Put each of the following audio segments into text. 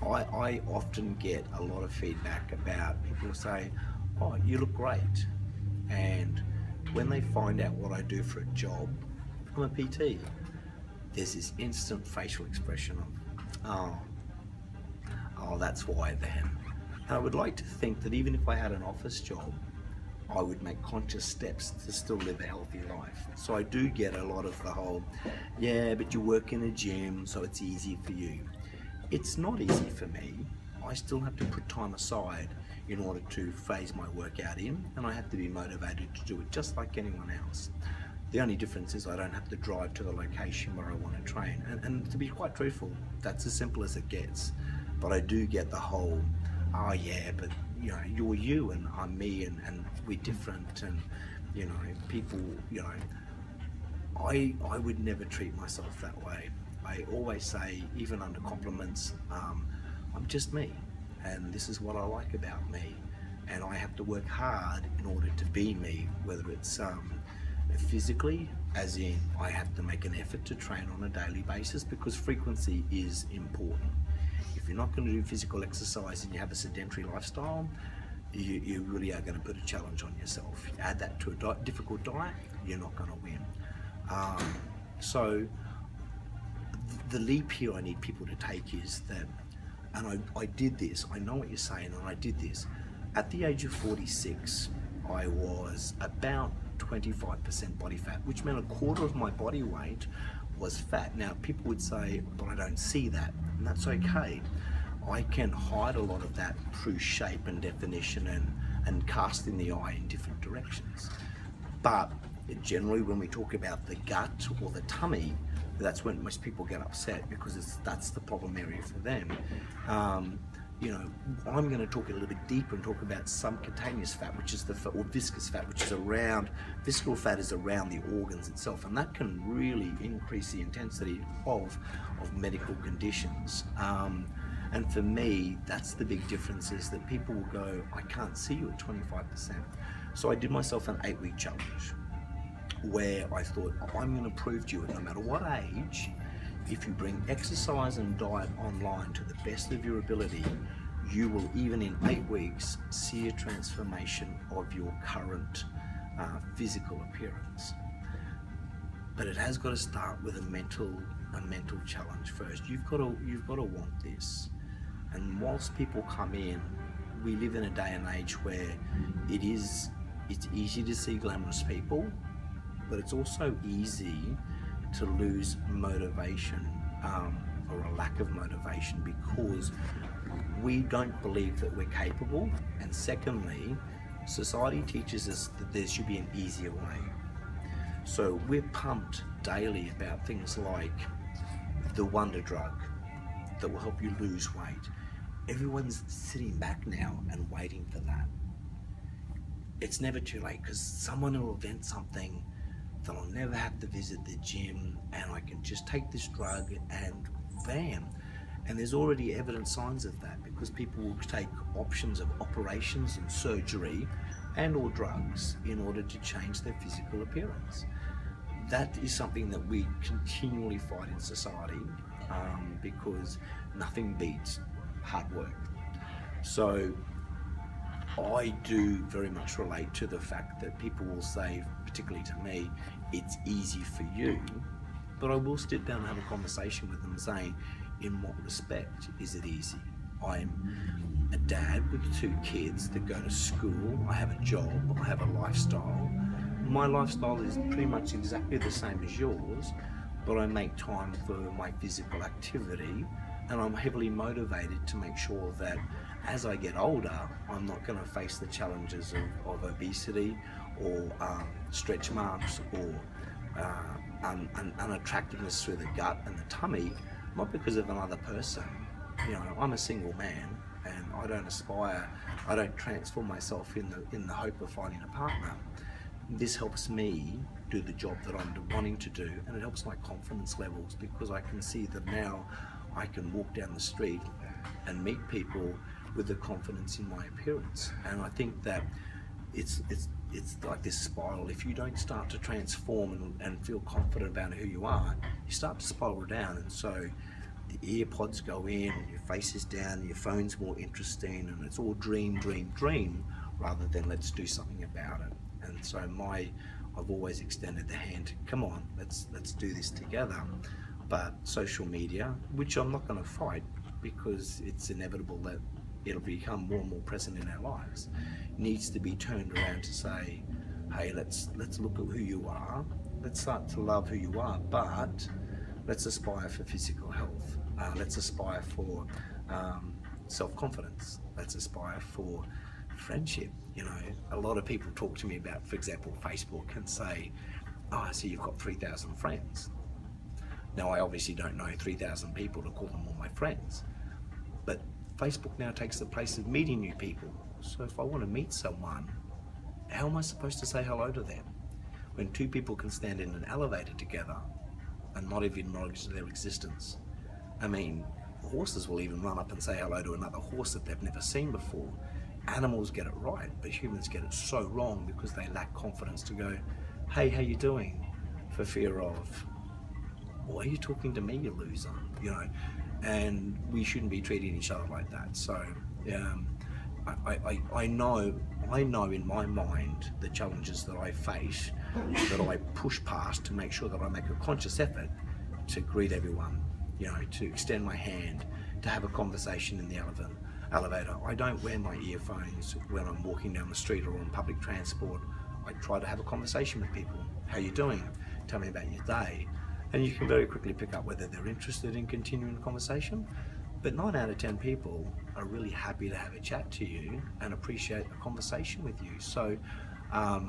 I often get a lot of feedback about people say, "Oh, you look great," and when they find out what I do for a job, I'm a PT. There's this instant facial expression of, "Oh, oh, that's why then." And I would like to think that even if I had an office job, I would make conscious steps to still live a healthy life. So I do get a lot of the whole, yeah, but you work in a gym, so it's easy for you. It's not easy for me. I still have to put time aside in order to phase my workout in, and I have to be motivated to do it just like anyone else. The only difference is I don't have to drive to the location where I want to train. And to be quite truthful, that's as simple as it gets. But I do get the whole, oh yeah, but you're you and I'm me and we're different and people, I would never treat myself that way. I always say, even under compliments, I'm just me, and this is what I like about me, and I have to work hard in order to be me, whether it's physically, as in I have to make an effort to train on a daily basis because frequency is important. If you're not going to do physical exercise and you have a sedentary lifestyle, you really are going to put a challenge on yourself. You add that to a difficult diet, you're not going to win. So the leap here I need people to take is that, and I did this, I know what you're saying, and I did this. At the age of 46, I was about 25% body fat, which meant a quarter of my body weight was fat. Now, people would say, but I don't see that, and that's okay. I can hide a lot of that through shape and definition and casting the eye in different directions. But generally, when we talk about the gut or the tummy, that's when most people get upset because that's the problem area for them. I'm going to talk a little bit deeper and talk about subcutaneous fat, which is or viscous fat, which is around, visceral fat is around the organs itself, and that can really increase the intensity of medical conditions. And for me, that's the big difference, is that people will go, I can't see you at 25%. So I did myself an 8-week challenge where I thought, I'm going to prove to you, no matter what age, if you bring exercise and diet online to the best of your ability, you will, even in 8 weeks, see a transformation of your current physical appearance. But it has got to start with a mental challenge first. You've got to want this. And whilst people come in, we live in a day and age where it's easy to see glamorous people, but it's also easy to lose motivation or a lack of motivation because we don't believe that we're capable. And secondly, society teaches us that there should be an easier way. So we're pumped daily about things like the wonder drug that will help you lose weight. Everyone's sitting back now and waiting for that. It's never too late because someone will invent something that I'll never have to visit the gym and I can just take this drug and bam. And there's already evident signs of that because people will take options of operations and surgery and or drugs in order to change their physical appearance. That is something that we continually fight in society because nothing beats hard work. So I do very much relate to the fact that people will say, particularly to me, it's easy for you, but I will sit down and have a conversation with them saying, in what respect is it easy? I'm a dad with 2 kids that go to school, I have a job, I have a lifestyle. My lifestyle is pretty much exactly the same as yours, but I make time for my physical activity, and I'm heavily motivated to make sure that as I get older, I'm not going to face the challenges of obesity or stretch marks or unattractiveness through the gut and the tummy, not because of another person. I'm a single man and I don't transform myself in the hope of finding a partner. This helps me do the job that I'm wanting to do, and it helps my confidence levels because I can see that now I can walk down the street and meet people with the confidence in my appearance. And I think that it's like this spiral. If you don't start to transform and feel confident about who you are, you start to spiral down. And so the ear pods go in, and your face is down, and your phone's more interesting, and it's all dream, rather than let's do something about it. And so I've always extended the hand. Come on, let's do this together. But social media, which I'm not going to fight because it's inevitable that it'll become more and more present in our lives, needs to be turned around to say, hey, let's look at who you are. Let's start to love who you are, but let's aspire for physical health. Let's aspire for self-confidence. Let's aspire for friendship. You know, a lot of people talk to me about, for example, Facebook, and say, oh, I see you've got 3,000 friends. Now, I obviously don't know 3,000 people to call them all my friends, but Facebook now takes the place of meeting new people. So if I want to meet someone, how am I supposed to say hello to them? When two people can stand in an elevator together and not even acknowledge their existence. I mean, horses will even run up and say hello to another horse that they've never seen before. Animals get it right, but humans get it so wrong because they lack confidence to go, hey, how you doing? For fear of, why are you talking to me, you loser? You know, and we shouldn't be treating each other like that. So I know in my mind the challenges that I face, that I push past to make sure that I make a conscious effort to greet everyone, you know, to extend my hand, to have a conversation in the elevator. I don't wear my earphones when I'm walking down the street or on public transport. I try to have a conversation with people. How you doing? Tell me about your day. And you can very quickly pick up whether they're interested in continuing the conversation. But 9 out of 10 people are really happy to have a chat to you and appreciate a conversation with you. So I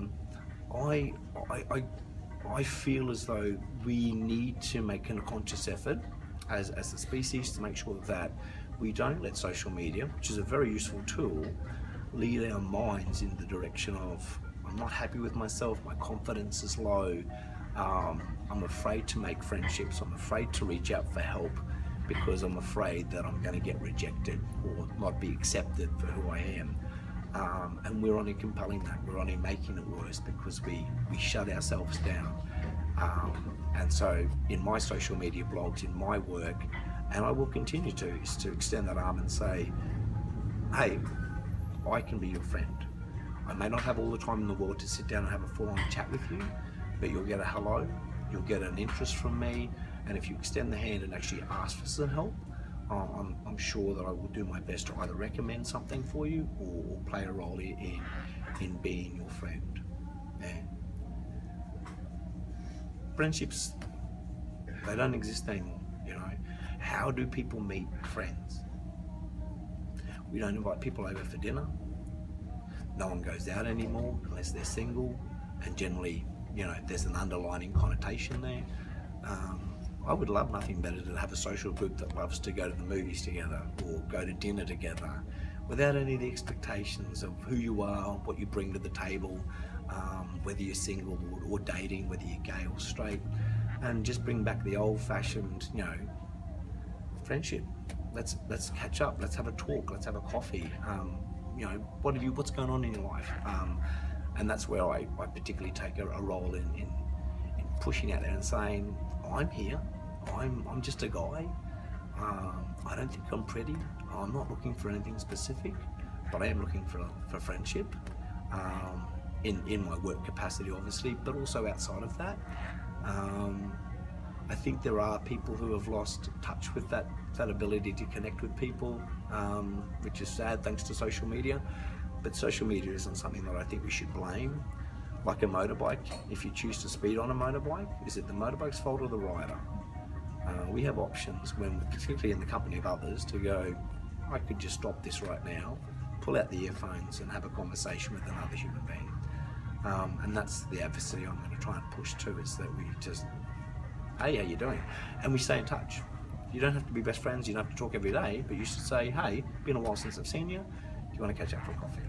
feel as though we need to make a conscious effort as a species to make sure that we don't let social media, which is a very useful tool, lead our minds in the direction of, I'm not happy with myself, my confidence is low, I'm afraid to make friendships, I'm afraid to reach out for help because I'm afraid that I'm going to get rejected or not be accepted for who I am. And we're only compelling that, we're only making it worse because we shut ourselves down. And so in my social media blogs, in my work, and I will continue to, is to extend that arm and say, hey, I can be your friend. I may not have all the time in the world to sit down and have a full-on chat with you, but you'll get a hello, you'll get an interest from me, and if you extend the hand and actually ask for some help, I'm sure that I will do my best to either recommend something for you or play a role in being your friend. And friendships, they don't exist anymore, you know. How do people meet friends? We don't invite people over for dinner. No one goes out anymore unless they're single, and generally, you know, there's an underlining connotation there. I would love nothing better to have a social group that loves to go to the movies together or go to dinner together without any of the expectations of who you are, what you bring to the table, whether you're single or dating, whether you're gay or straight, and just bring back the old-fashioned, you know, friendship. Let's catch up, let's have a talk, let's have a coffee. You know, what's going on in your life? And that's where I particularly take a role in pushing out there and saying, I'm here, I'm just a guy, I don't think I'm pretty, I'm not looking for anything specific, but I am looking for friendship, in my work capacity obviously, but also outside of that. I think there are people who have lost touch with that ability to connect with people, which is sad thanks to social media. But social media isn't something that I think we should blame. Like a motorbike, if you choose to speed on a motorbike, is it the motorbike's fault or the rider? We have options, when, particularly in the company of others, to go, I could just stop this right now, pull out the earphones and have a conversation with another human being. And that's the advocacy I'm going to try and push too, is that we just, hey, how you doing? And we stay in touch. You don't have to be best friends, you don't have to talk every day, but you should say, hey, been a while since I've seen you, do you want to catch up for a coffee?